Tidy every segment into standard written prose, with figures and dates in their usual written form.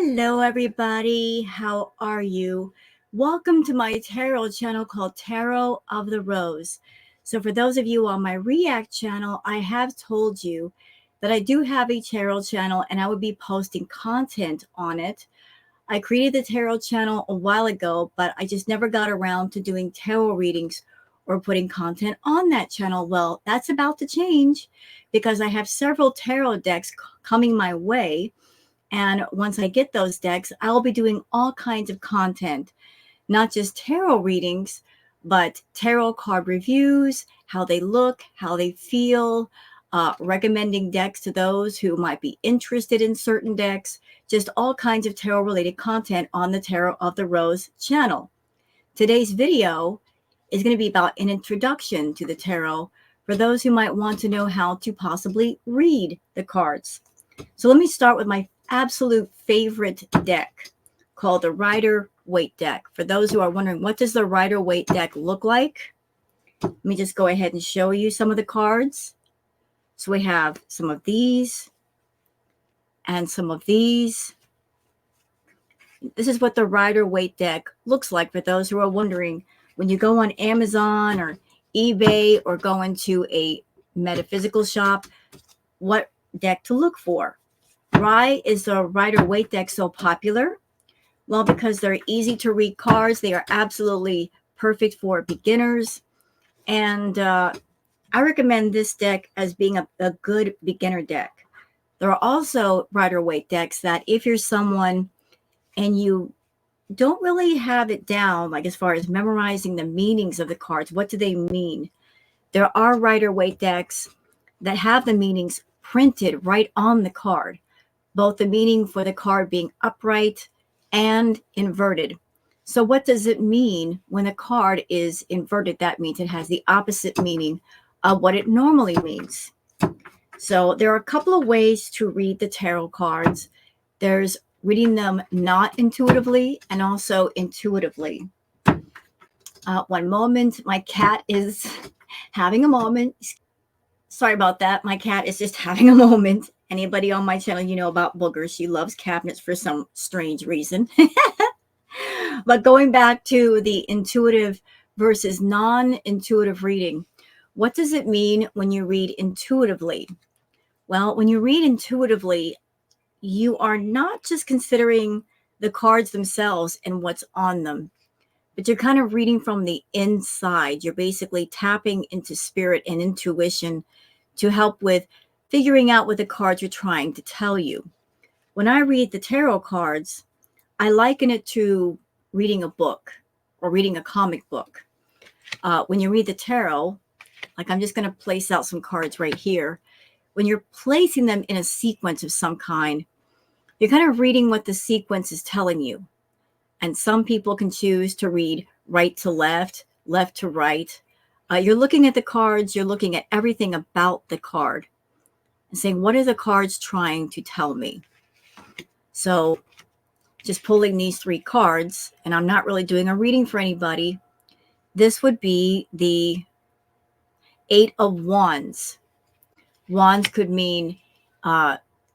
Hello, everybody. How are you? Welcome to my tarot channel called Tarot of the Rose. So, for those of you on my React channel, I have told you that I do have a tarot channel and I would be posting content on it. I created the tarot channel a while ago, but I just never got around to doing tarot readings or putting content on that channel. Well, that's about to change because I have several tarot decks coming my way. And once I get those decks, I'll be doing all kinds of content, not just tarot readings, but tarot card reviews, how they look, how they feel, recommending decks to those who might be interested in certain decks, just all kinds of tarot related content on the Tarot of the Rose channel. Today's video is going to be about an introduction to the tarot for those who might want to know how to possibly read the cards. So let me start with my absolute favorite deck called the Rider-Waite deck. For those who are wondering, what does the Rider-Waite deck look like? Let me just go ahead and show you some of the cards. So we have some of these and some of these. This is what the Rider-Waite deck looks like for those who are wondering. When you go on Amazon or eBay or go into a metaphysical shop, what deck to look for. Why is the Rider-Waite deck so popular? Well, because they're easy to read cards. They are absolutely perfect for beginners. And I recommend this deck as being a good beginner deck. There are also Rider-Waite decks that if you're someone and you don't really have it down, like as far as memorizing the meanings of the cards, what do they mean? There are Rider-Waite decks that have the meanings printed right on the card, both the meaning for the card being upright and inverted. So what does it mean when a card is inverted? That means it has the opposite meaning of what it normally means. So there are a couple of ways to read the tarot cards. There's reading them not intuitively and also intuitively. One moment, my cat is having a moment. Sorry about that. My cat is just having a moment. Anybody on my channel, you know about Booger. She loves cabinets for some strange reason. But going back to the intuitive versus non-intuitive reading, what does it mean when you read intuitively? Well, when you read intuitively, you are not just considering the cards themselves and what's on them, but you're kind of reading from the inside. You're basically tapping into spirit and intuition to help with figuring out what the cards are trying to tell you. When I read the tarot cards, I liken it to reading a book or reading a comic book. When you read the tarot, like I'm just going to place out some cards right here. When you're placing them in a sequence of some kind, you're kind of reading what the sequence is telling you. And some people can choose to read right to left, left to right. You're looking at the cards, you're looking at everything about the card and saying, what are the cards trying to tell me? So just pulling these three cards, and I'm not really doing a reading for anybody. This would be the Eight of Wands. Wands could mean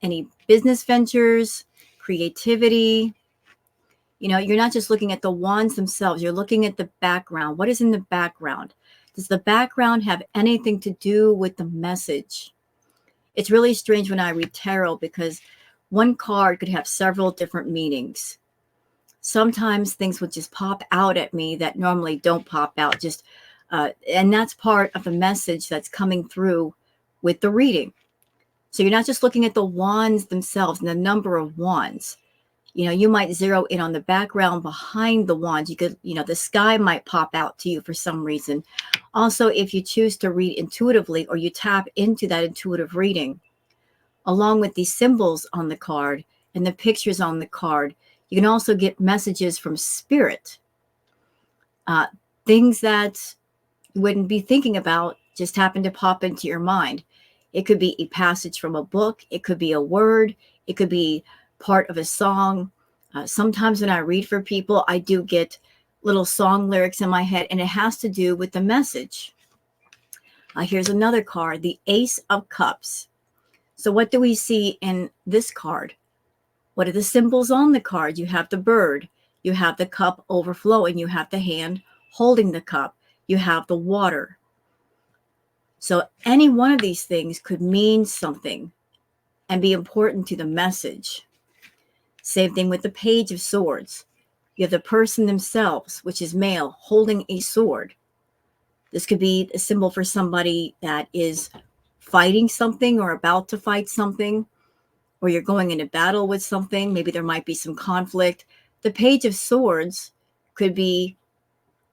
any business ventures, creativity. You know, you're not just looking at the wands themselves, you're looking at the background. What is in the background? Does the background have anything to do with the message? It's really strange when I read tarot because one card could have several different meanings. Sometimes things would just pop out at me that normally don't pop out, and that's part of the message that's coming through with the reading. So you're not just looking at the wands themselves and the number of wands. You know, you might zero in on the background behind the wands. You could, the sky might pop out to you for some reason. Also, if you choose to read intuitively or you tap into that intuitive reading, along with these symbols on the card and the pictures on the card, you can also get messages from spirit. Things that you wouldn't be thinking about just happen to pop into your mind. It could be a passage from a book. It could be a word. It could be part of a song. Sometimes when I read for people, I do get little song lyrics in my head, and it has to do with the message. Here's another card, the Ace of Cups. So what do we see in this card? What are the symbols on the card? You have the bird, you have the cup overflowing, you have the hand holding the cup, you have the water. So any one of these things could mean something and be important to the message. Same thing with the Page of Swords. You have the person themselves, which is male, holding a sword. This could be a symbol for somebody that is fighting something or about to fight something, or you're going into battle with something. Maybe there might be some conflict. The Page of Swords could be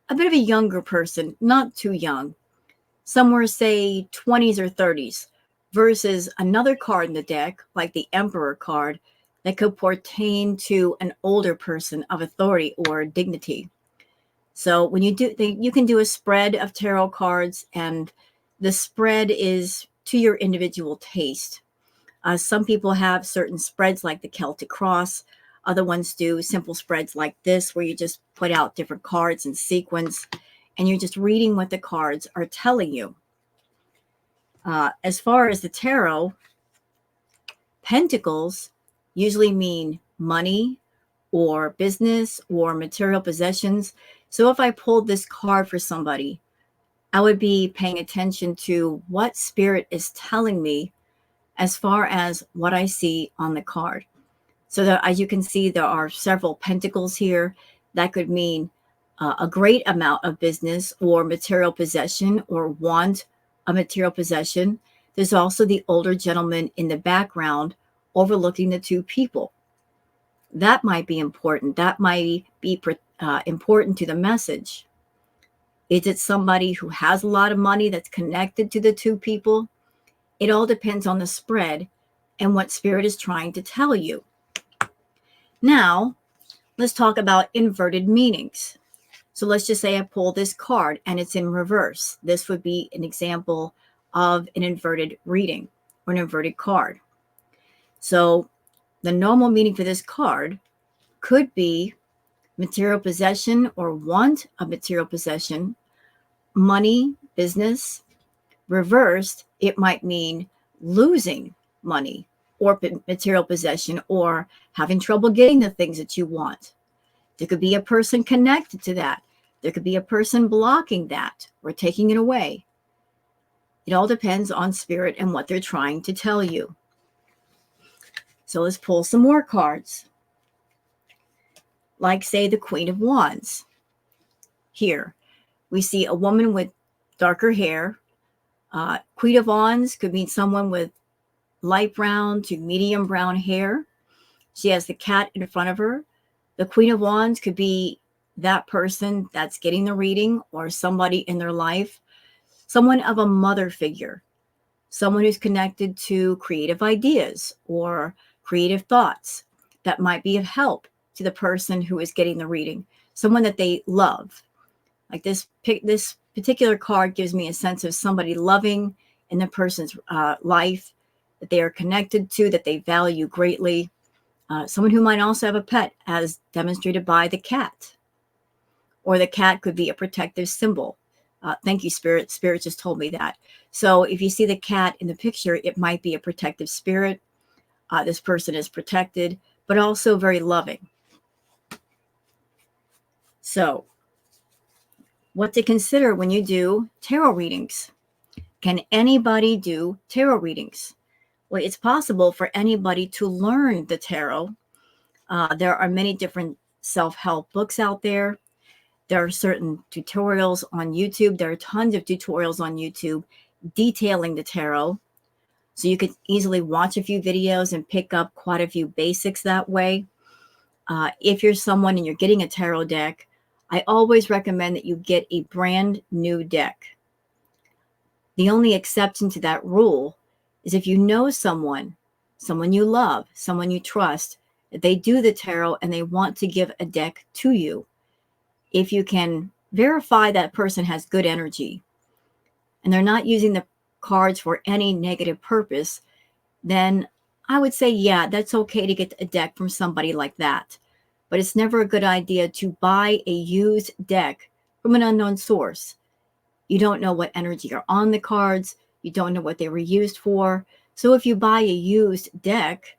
a bit of a younger person, not too young, somewhere say 20s or 30s, versus another card in the deck, like the Emperor card, that could pertain to an older person of authority or dignity. So when you do, you can do a spread of tarot cards, and the spread is to your individual taste. Some people have certain spreads like the Celtic Cross. Other ones do simple spreads like this, where you just put out different cards in sequence, and you're just reading what the cards are telling you. As far as the tarot, pentacles usually mean money or business or material possessions. So if I pulled this card for somebody, I would be paying attention to what spirit is telling me as far as what I see on the card. So that, as you can see, there are several pentacles here. That could mean a great amount of business or material possession, or want a material possession. There's also the older gentleman in the background overlooking the two people. That might be important. That might be important to the message. Is it somebody who has a lot of money that's connected to the two people? It all depends on the spread and what spirit is trying to tell you. Now, let's talk about inverted meanings. So let's just say I pull this card and it's in reverse. This would be an example of an inverted reading or an inverted card. So the normal meaning for this card could be material possession or want of material possession, money, business. Reversed, it might mean losing money or material possession, or having trouble getting the things that you want. There could be a person connected to that. There could be a person blocking that or taking it away. It all depends on spirit and what they're trying to tell you. So let's pull some more cards. Like, say, the Queen of Wands. Here, we see a woman with darker hair. Queen of Wands could mean someone with light brown to medium brown hair. She has the cat in front of her. The Queen of Wands could be that person that's getting the reading, or somebody in their life, someone of a mother figure, someone who's connected to creative ideas or creative thoughts that might be of help to the person who is getting the reading, someone that they love. Like this particular card gives me a sense of somebody loving in the person's life, that they are connected to, that they value greatly. Someone who might also have a pet, as demonstrated by the cat. Or the cat could be a protective symbol. Thank you, Spirit. Spirit just told me that. So if you see the cat in the picture, it might be a protective spirit. This person is protected, but also very loving. So what to consider when you do tarot readings. Can anybody do tarot readings? Well, it's possible for anybody to learn the tarot. There are many different self-help books out there. There are certain tutorials on YouTube. There are tons of tutorials on YouTube detailing the tarot. So you could easily watch a few videos and pick up quite a few basics that way. If you're someone and you're getting a tarot deck, I always recommend that you get a brand new deck. The only exception to that rule is if you know someone you love, someone you trust, that they do the tarot and they want to give a deck to you. If you can verify that person has good energy and they're not using the cards for any negative purpose, then I would say, yeah, that's okay to get a deck from somebody like that. But it's never a good idea to buy a used deck from an unknown source. You don't know what energy are on the cards. You don't know what they were used for. So if you buy a used deck,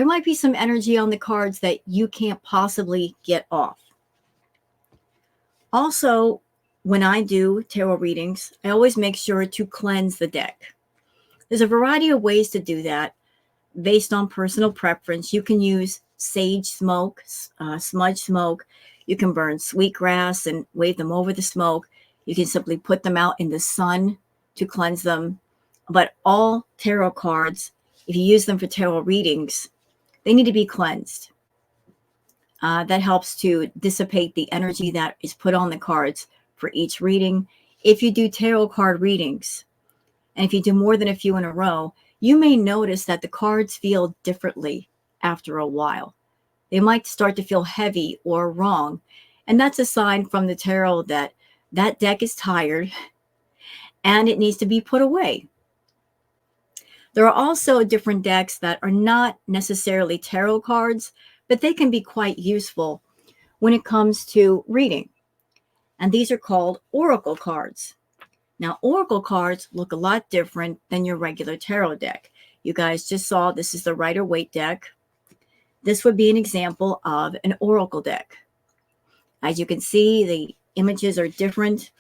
there might be some energy on the cards that you can't possibly get off. Also, when I do tarot readings, I always make sure to cleanse the deck. There's a variety of ways to do that based on personal preference. You can use sage smoke, smudge smoke. You can burn sweetgrass and wave them over the smoke. You can simply put them out in the sun to cleanse them. But all tarot cards, if you use them for tarot readings, they need to be cleansed. That helps to dissipate the energy that is put on the cards for each reading. If you do tarot card readings, and if you do more than a few in a row, you may notice that the cards feel differently after a while. They might start to feel heavy or wrong. And that's a sign from the tarot that that deck is tired and it needs to be put away. There are also different decks that are not necessarily tarot cards, but they can be quite useful when it comes to reading. And these are called oracle cards. Now, oracle cards look a lot different than your regular tarot deck. You guys just saw this is the Rider-Waite deck. This would be an example of an oracle deck. As you can see, the images are different.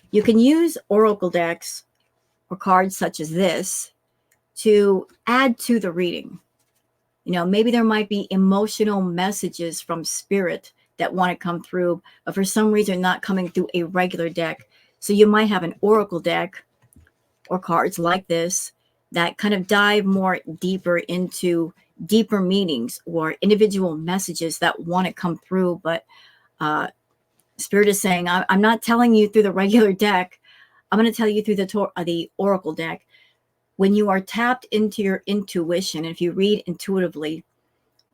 You can use oracle decks or cards such as this to add to the reading. You know, maybe there might be emotional messages from spirit that want to come through, but for some reason not coming through a regular deck. So you might have an oracle deck or cards like this that kind of dive more deeper into deeper meanings or individual messages that want to come through. But Spirit is saying, I'm not telling you through the regular deck. I'm going to tell you through the oracle deck. When you are tapped into your intuition, if you read intuitively,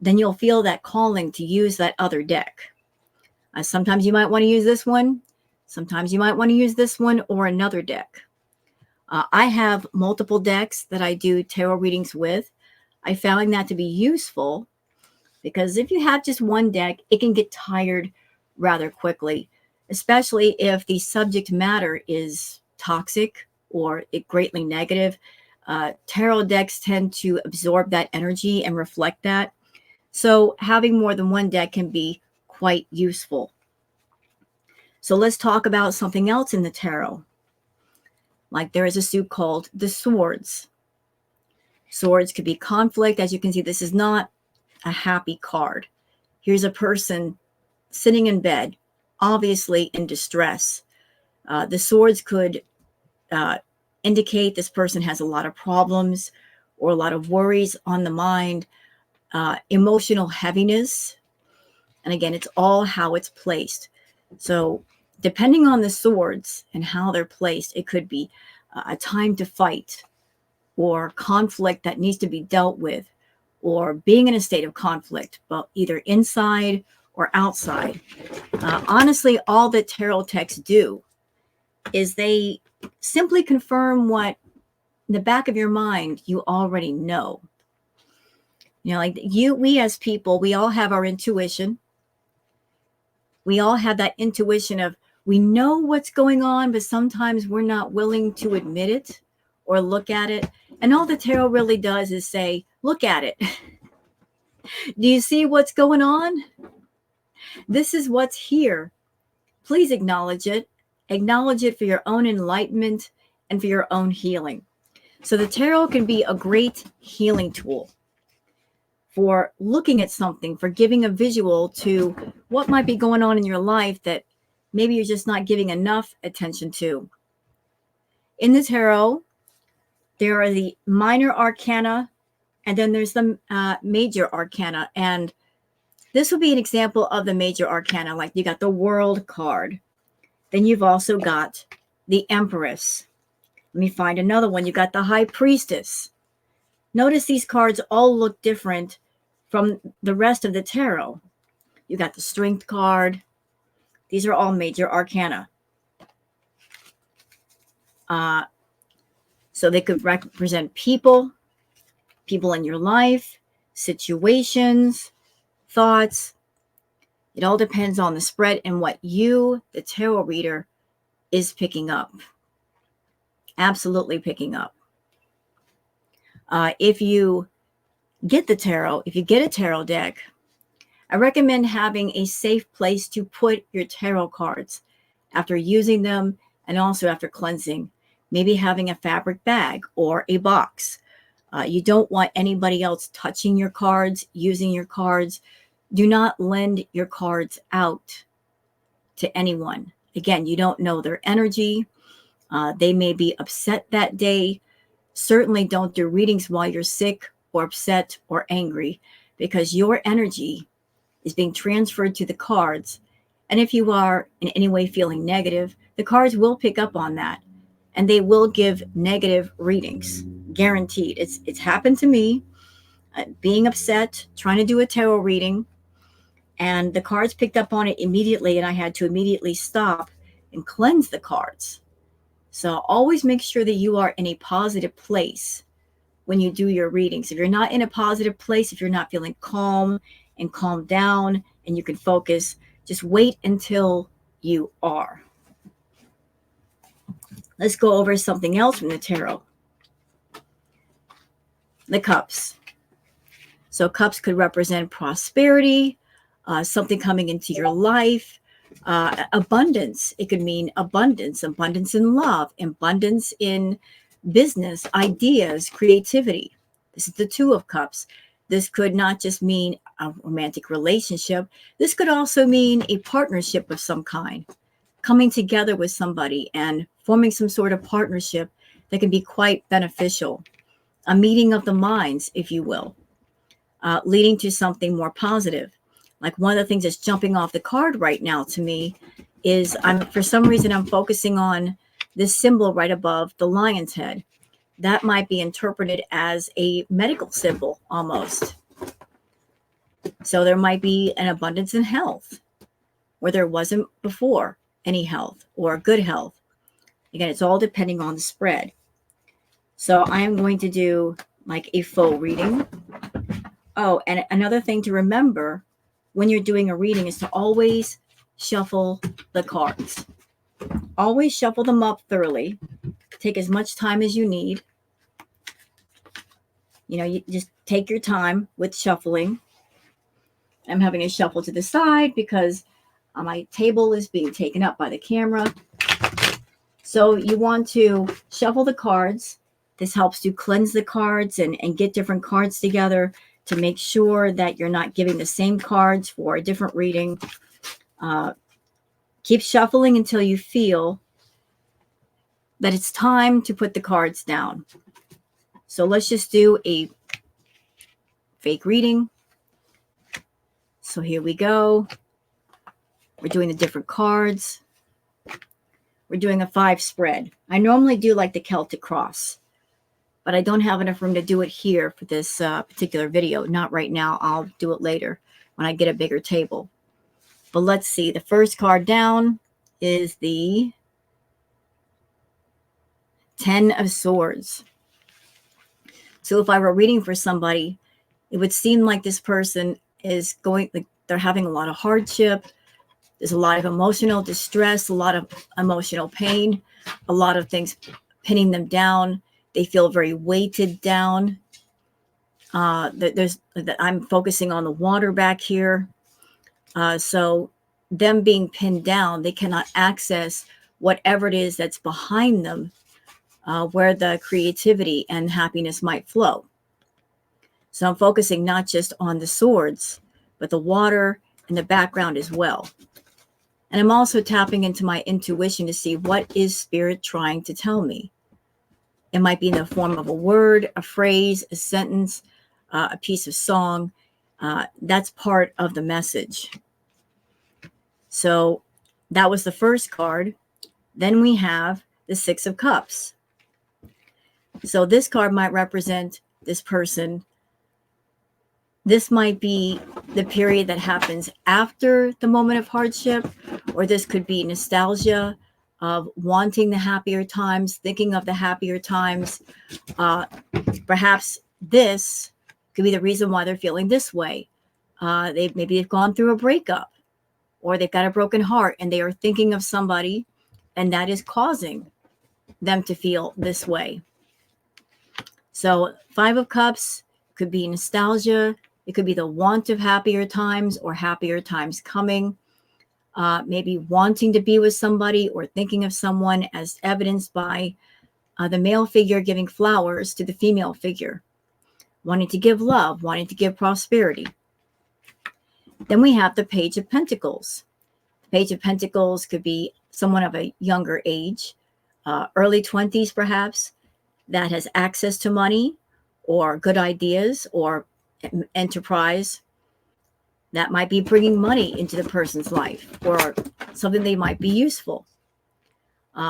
then you'll feel that calling to use that other deck. Sometimes you might want to use this one. Sometimes you might want to use this one or another deck. I have multiple decks that I do tarot readings with. I found that to be useful because if you have just one deck, it can get tired rather quickly, especially if the subject matter is toxic or greatly negative. Tarot decks tend to absorb that energy and reflect that. So having more than one deck can be quite useful. So let's talk about something else in the tarot. Like there is a suit called the Swords. Swords could be conflict. As you can see, this is not a happy card. Here's a person sitting in bed, obviously in distress. The swords could indicate this person has a lot of problems or a lot of worries on the mind, emotional heaviness. And again, it's all how it's placed. So depending on the swords and how they're placed, it could be a time to fight or conflict that needs to be dealt with or being in a state of conflict, but either inside or outside. Honestly, all that tarot texts do is they simply confirm what in the back of your mind you already know. You know, like we as people, we all have our intuition. We all have that intuition of we know what's going on, but sometimes we're not willing to admit it or look at it. And all the tarot really does is say, look at it. Do you see what's going on? This is what's here. Please acknowledge it. Acknowledge it for your own enlightenment and for your own healing. So the tarot can be a great healing tool for looking at something, for giving a visual to what might be going on in your life that maybe you're just not giving enough attention to. In the tarot, there are the minor arcana, and then there's the major arcana. And this will be an example of the major arcana. Like you got the World card. Then you've also got the Empress. Let me find another one. You got the High Priestess. Notice these cards all look different from the rest of the tarot. You got the Strength card. These are all major arcana. So they could represent people in your life, situations, thoughts. It all depends on the spread and what you, the tarot reader, is picking up. Absolutely picking up. If you get the tarot, if you get a tarot deck, I recommend having a safe place to put your tarot cards after using them and also after cleansing. Maybe having a fabric bag or a box. You don't want anybody else touching your cards, using your cards. Do not lend your cards out to anyone. Again, you don't know their energy. They may be upset that day. Certainly don't do readings while you're sick or upset or angry, because your energy is being transferred to the cards. And if you are in any way feeling negative, the cards will pick up on that and they will give negative readings, guaranteed. It's happened to me, being upset, trying to do a tarot reading, and the cards picked up on it immediately, and I had to immediately stop and cleanse the cards. So always make sure that you are in a positive place when you do your readings. If you're not in a positive place, if you're not feeling calm and calm down and you can focus, just wait until you are. Let's go over something else from the tarot. The cups. So cups could represent prosperity, something coming into your life, abundance. It could mean abundance in love, abundance in business, ideas, creativity. This is the Two of Cups. This could not just mean a romantic relationship. This could also mean a partnership of some kind, coming together with somebody and forming some sort of partnership that can be quite beneficial. A meeting of the minds, if you will, leading to something more positive. Like one of the things that's jumping off the card right now to me is for some reason I'm focusing on this symbol right above the lion's head. That might be interpreted as a medical symbol almost. So there might be an abundance in health where there wasn't before any health or good health. Again, it's all depending on the spread. So I am going to do like a full reading. Oh, and another thing to remember when you're doing a reading is to always shuffle the cards. Always shuffle them up thoroughly. Take as much time as you need. You know, you just take your time with shuffling. I'm having a shuffle to the side because my table is being taken up by the camera. So you want to shuffle the cards. This helps to cleanse the cards and get different cards together to make sure that you're not giving the same cards for a different reading. Keep shuffling until you feel that it's time to put the cards down. So let's just do a fake reading. So here we go. We're doing the different cards. We're doing a 5 spread. I normally do like the Celtic cross, but I don't have enough room to do it here for this particular video. Not right now. I'll do it later when I get a bigger table. But let's see. The first card down is the 10 of Swords. So if I were reading for somebody, it would seem like this person is going, like they're having a lot of hardship. There's a lot of emotional distress, a lot of emotional pain, a lot of things pinning them down. They feel very weighted down. I'm focusing on the water back here. So them being pinned down, they cannot access whatever it is that's behind them, where the creativity and happiness might flow. So I'm focusing not just on the swords, but the water and the background as well. And I'm also tapping into my intuition to see what is Spirit trying to tell me. It might be in the form of a word, a phrase, a sentence, a piece of song. That's part of the message. So that was the first card. Then we have the 6 of Cups. So this card might represent this person. This might be the period that happens after the moment of hardship, or this could be nostalgia of wanting the happier times, thinking of the happier times. Perhaps this could be the reason why they're feeling this way. Maybe they've gone through a breakup, or they've got a broken heart and they are thinking of somebody, and that is causing them to feel this way. So 5 of Cups Could be nostalgia. It could be the want of happier times or happier times coming. Maybe wanting to be with somebody or thinking of someone, as evidenced by the male figure giving flowers to the female figure, wanting to give love, wanting to give prosperity. Then we have the Page of Pentacles. The Page of Pentacles could be someone of a younger age, early 20s perhaps, that has access to money or good ideas or enterprise that might be bringing money into the person's life or something they might be useful.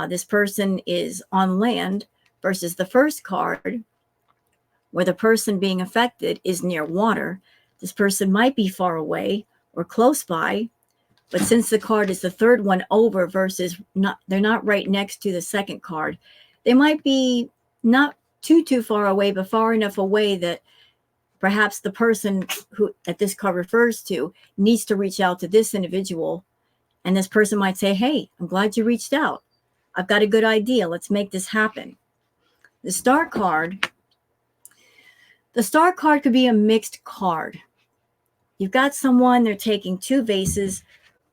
This person is on land versus the first card where the person being affected is near water. This person might be far away or close by, but since the card is the third one over versus they're not right next to the second card, they might be not too far away, but far enough away that perhaps the person who that this card refers to needs to reach out to this individual. And this person might say, hey, I'm glad you reached out. I've got a good idea. Let's make this happen. The Star card could be a mixed card. You've got someone, they're taking two vases.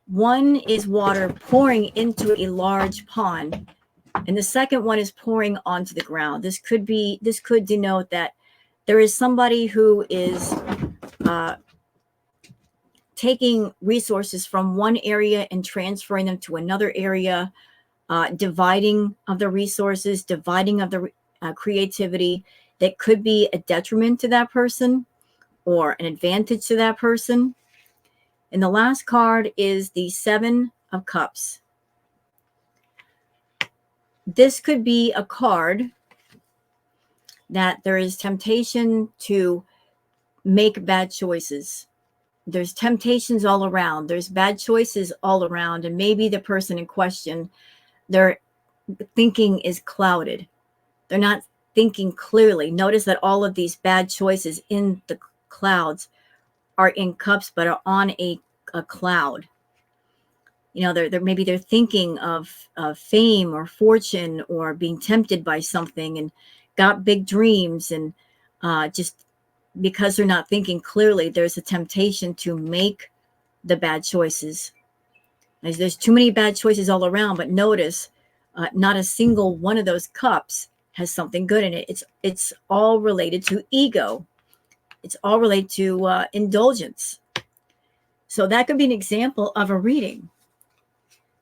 One is water pouring into a large pond, and the second one is pouring onto the ground. This could denote that there is somebody who is taking resources from one area and transferring them to another area, dividing of the resources, dividing of the creativity that could be a detriment to that person or an advantage to that person. And the last card is the Seven of Cups. This could be a card that there is temptation to make bad choices. There's temptations all around. There's bad choices all around. And maybe the person in question, their thinking is clouded. They're not thinking clearly. Notice that all of these bad choices in the clouds are in cups, but are on a cloud. You know, maybe they're thinking of fame or fortune or being tempted by something and got big dreams, and just because they're not thinking clearly, there's a temptation to make the bad choices. There's too many bad choices all around, but notice not a single one of those cups has something good in it. It's all related to ego. It's all related to indulgence. So that could be an example of a reading.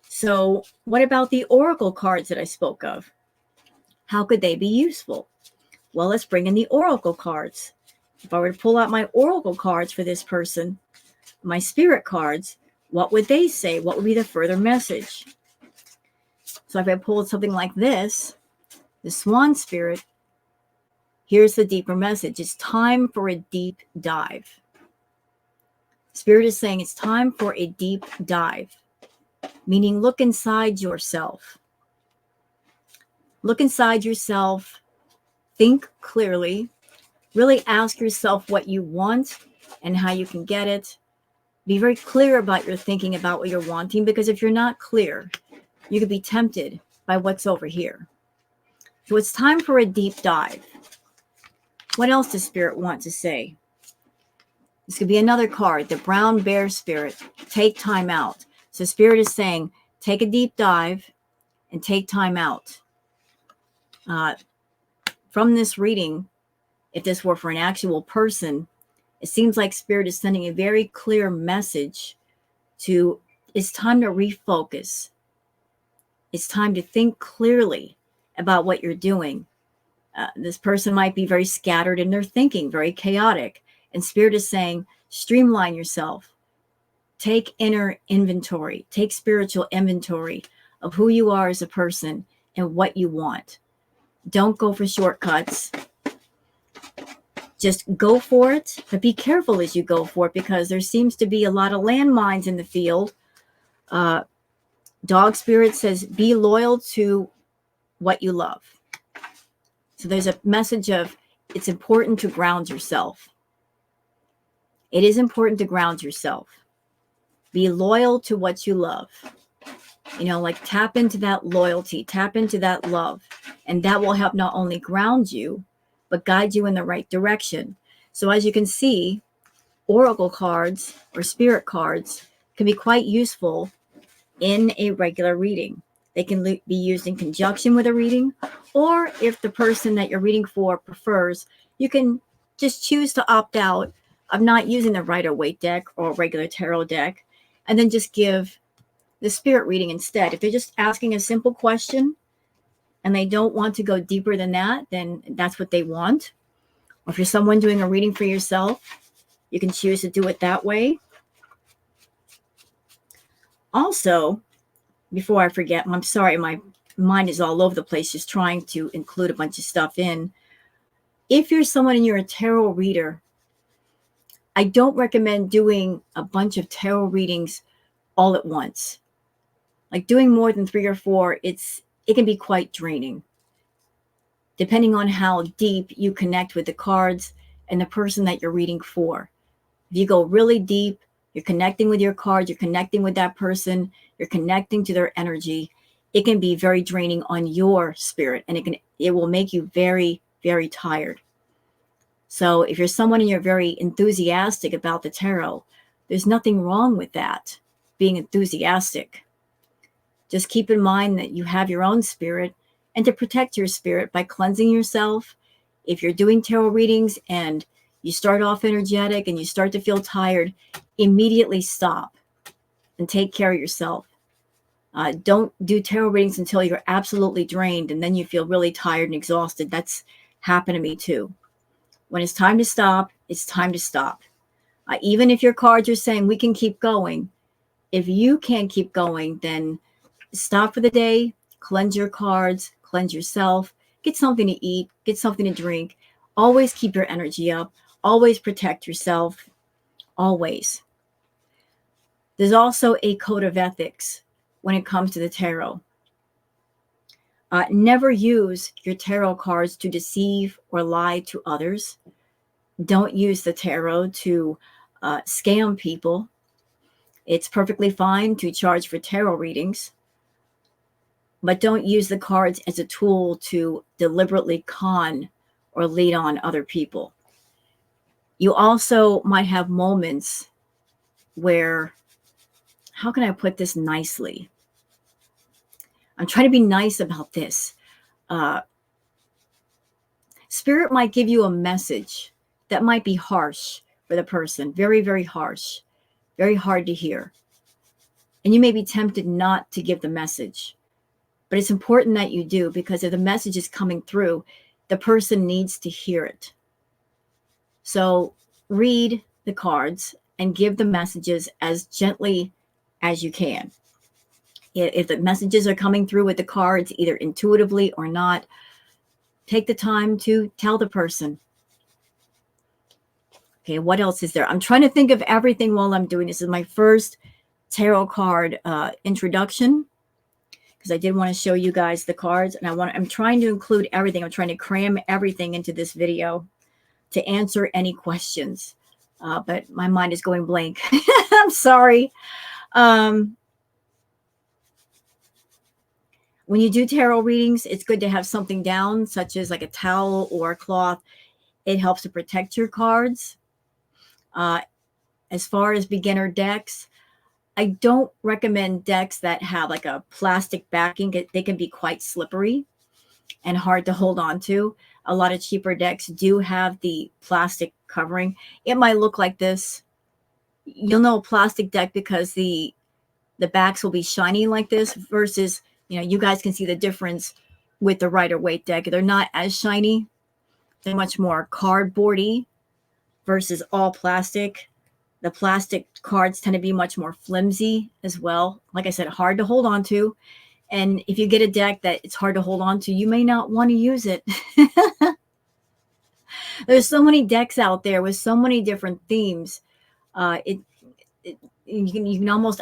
So what about the oracle cards that I spoke of? How could they be useful? Well, let's bring in the oracle cards. If I were to pull out my oracle cards for this person, my spirit cards, what would they say? What would be the further message? So if I pulled something like this, the Swan Spirit, here's the deeper message. It's time for a deep dive. Spirit is saying it's time for a deep dive, meaning look inside yourself. Look inside yourself, think clearly, really ask yourself what you want and how you can get it. Be very clear about your thinking about what you're wanting, because if you're not clear, you could be tempted by what's over here. So it's time for a deep dive. What else does Spirit want to say? This could be another card, the Brown Bear Spirit. Take time out. So Spirit is saying, take a deep dive and take time out. From this reading, if this were for an actual person, it seems like Spirit is sending a very clear message to, it's time to refocus. It's time to think clearly about what you're doing. This person might be very scattered in their thinking, very chaotic. And Spirit is saying, streamline yourself. Take inner inventory. Take spiritual inventory of who you are as a person and what you want. Don't go for shortcuts. Just go for it, but be careful as you go for it, because there seems to be a lot of landmines in the field. Dog Spirit says, be loyal to what you love. So there's a message of, it's important to ground yourself. It is important to ground yourself. Be loyal to what you love. You know, like tap into that loyalty, tap into that love, and that will help not only ground you, but guide you in the right direction. So as you can see, oracle cards or spirit cards can be quite useful in a regular reading. They can be used in conjunction with a reading, or if the person that you're reading for prefers, you can just choose to opt out of not using the Rider-Waite deck or regular tarot deck, and then just give the spirit reading instead. If they're just asking a simple question and they don't want to go deeper than that, then that's what they want. Or if you're someone doing a reading for yourself, you can choose to do it that way. Also, before I forget, I'm sorry, my mind is all over the place just trying to include a bunch of stuff in. If you're someone and you're a tarot reader, I don't recommend doing a bunch of tarot readings all at once. Like doing more than 3 or 4, it can be quite draining, depending on how deep you connect with the cards and the person that you're reading for. If you go really deep, you're connecting with your cards, you're connecting with that person, you're connecting to their energy, it can be very draining on your spirit, and it will make you very, very tired. So if you're someone and you're very enthusiastic about the tarot, there's nothing wrong with that, being enthusiastic. Just keep in mind that you have your own spirit, and to protect your spirit by cleansing yourself. If you're doing tarot readings and you start off energetic and you start to feel tired, immediately stop and take care of yourself. Don't do tarot readings until you're absolutely drained and then you feel really tired and exhausted. That's happened to me too. When it's time to stop, it's time to stop. Even if your cards are saying we can keep going, if you can't keep going, then stop for the day, cleanse your cards, cleanse yourself, get something to eat, get something to drink. Always keep your energy up. Always protect yourself. Always. There's also a code of ethics when it comes to the tarot. Never use your tarot cards to deceive or lie to others. Don't use the tarot to scam people. It's perfectly fine to charge for tarot readings, but don't use the cards as a tool to deliberately con or lead on other people. You also might have moments where, how can I put this nicely? I'm trying to be nice about this. Spirit might give you a message that might be harsh for the person, very, very harsh, very hard to hear. And you may be tempted not to give the message, but it's important that you do, because if the message is coming through, the person needs to hear it. So read the cards and give the messages as gently as you can. If the messages are coming through with the cards, either intuitively or not, take the time to tell the person. Okay, what else is there? I'm trying to think of everything while I'm doing this. This is my first tarot card introduction, because I did want to show you guys the cards, and I'm trying to include everything. I'm trying to cram everything into this video to answer any questions, but my mind is going blank. I'm sorry. When you do tarot readings, it's good to have something down, such as like a towel or a cloth. It helps to protect your cards. As far as beginner decks, I don't recommend decks that have like a plastic backing. They can be quite slippery and hard to hold on to. A lot of cheaper decks do have the plastic covering. It might look like this. You'll know a plastic deck because the backs will be shiny like this, versus, you guys can see the difference with the Rider-Waite deck. They're not as shiny. They're much more cardboardy versus all plastic. The plastic cards tend to be much more flimsy as well. Like I said, hard to hold on to. And if you get a deck that it's hard to hold on to, you may not want to use it. There's so many decks out there with so many different themes. You can almost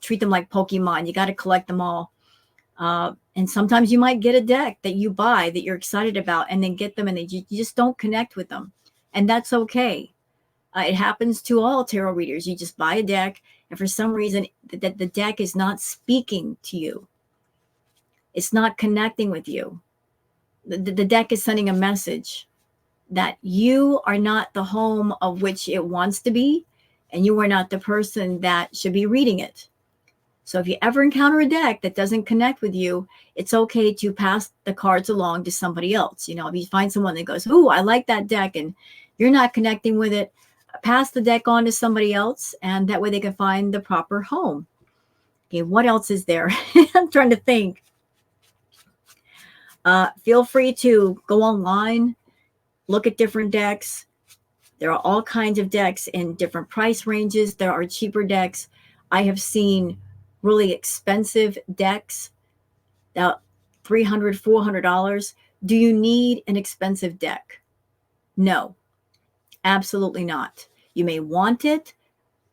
treat them like Pokemon. You got to collect them all. And sometimes you might get a deck that you buy that you're excited about, and then get them and you just don't connect with them. And that's okay. It happens to all tarot readers. You just buy a deck, and for some reason the deck is not speaking to you. It's not connecting with you. The deck is sending a message, that you are not the home of which it wants to be, and you are not the person that should be reading it. So if you ever encounter a deck that doesn't connect with you, it's okay to pass the cards along to somebody else. You know, if you find someone that goes, "Ooh, I like that deck," and you're not connecting with it, pass the deck on to somebody else, and that way they can find the proper home. Okay, what else is there? I'm trying to think. Feel free to go online, look at different decks. There are all kinds of decks in different price ranges. There are cheaper decks. I have seen really expensive decks, $300, $400. Do you need an expensive deck? No, absolutely not. You may want it,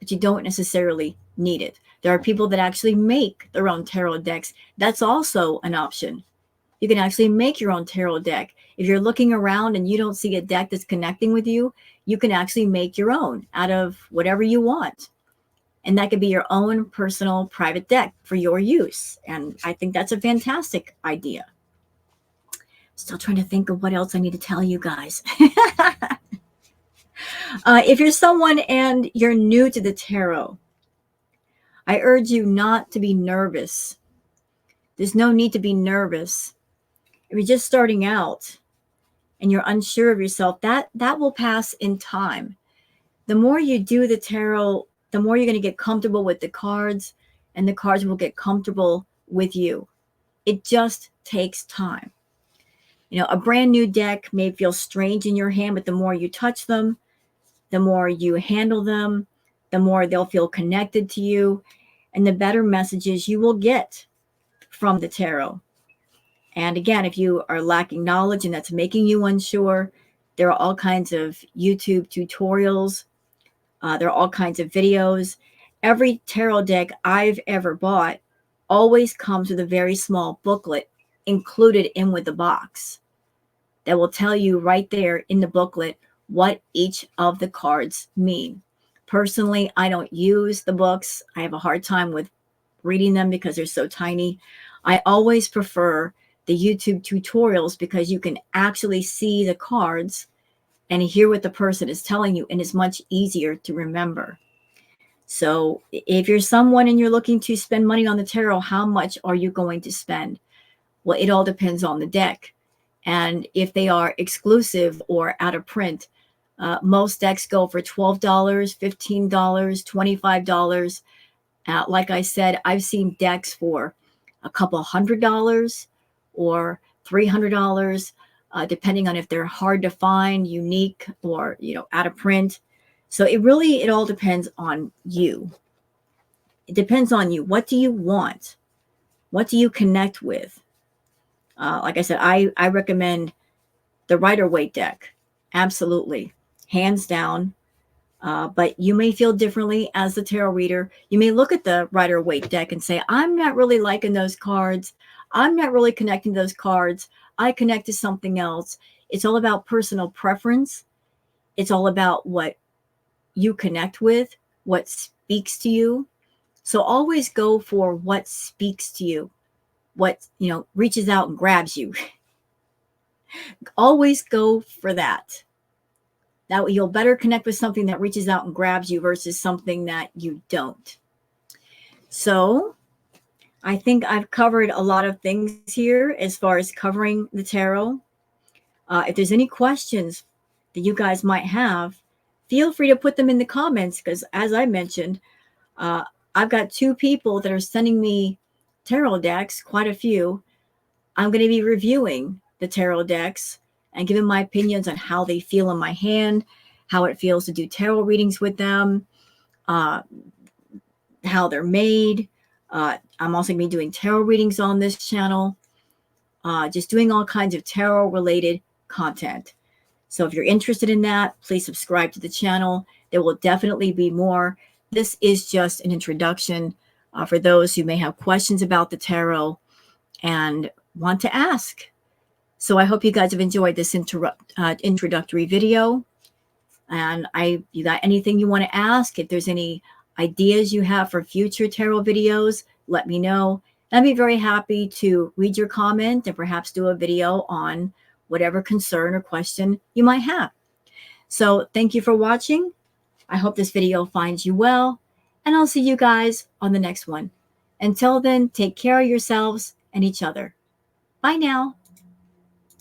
but you don't necessarily need it. There are people that actually make their own tarot decks. That's also an option. You can actually make your own tarot deck. If you're looking around and you don't see a deck that's connecting with you, you can actually make your own out of whatever you want. And that could be your own personal private deck for your use. And I think that's a fantastic idea. Still trying to think of what else I need to tell you guys. If you're someone and you're new to the tarot, I urge you not to be nervous. There's no need to be nervous. If you're just starting out and you're unsure of yourself, that will pass in time. The more you do the tarot, the more you're going to get comfortable with the cards, and the cards will get comfortable with you. It just takes time. You know, a brand new deck may feel strange in your hand, but the more you touch them, the more you handle them, the more they'll feel connected to you, and the better messages you will get from the tarot. And again, if you are lacking knowledge and that's making you unsure, there are all kinds of YouTube tutorials. There are all kinds of videos. Every tarot deck I've ever bought always comes with a very small booklet included in with the box that will tell you right there in the booklet what each of the cards mean. Personally, I don't use the books. I have a hard time with reading them because they're so tiny. I always prefer the YouTube tutorials because you can actually see the cards and hear what the person is telling you, and it's much easier to remember. So if you're someone and you're looking to spend money on the tarot, how much are you going to spend? Well, it all depends on the deck. And if they are exclusive or out of print, most decks go for $12, $15, $25. Like I said, I've seen decks for a couple $100 or $300, depending on if they're hard to find, unique, or out of print. So it all depends on you. It depends on you. What do you want? What do you connect with? Like I said, I recommend the Rider-Waite deck. Absolutely. Hands down. But you may feel differently as the tarot reader. You may look at the Rider-Waite deck and say, I'm not really liking those cards. I'm not really connecting to those cards. I connect to something else. It's all about personal preference. It's all about what you connect with, what speaks to you. So always go for what speaks to you, what, reaches out and grabs you. Always go for that. That way you'll better connect with something that reaches out and grabs you versus something that you don't. So I think I've covered a lot of things here as far as covering the tarot. If there's any questions that you guys might have, feel free to put them in the comments, because as I mentioned, I've got 2 people that are sending me tarot decks, quite a few. I'm going to be reviewing the tarot decks and giving my opinions on how they feel in my hand, how it feels to do tarot readings with them, how they're made. I'm also going to be doing tarot readings on this channel, just doing all kinds of tarot related content. So if you're interested in that, please subscribe to the channel. There will definitely be more. This is just an introduction for those who may have questions about the tarot and want to ask. So I hope you guys have enjoyed this introductory video. And you got anything you want to ask? If there's any ideas you have for future tarot videos, let me know. I'd be very happy to read your comment and perhaps do a video on whatever concern or question you might have. So thank you for watching. I hope this video finds you well, and I'll see you guys on the next one. Until then, take care of yourselves and each other. Bye now.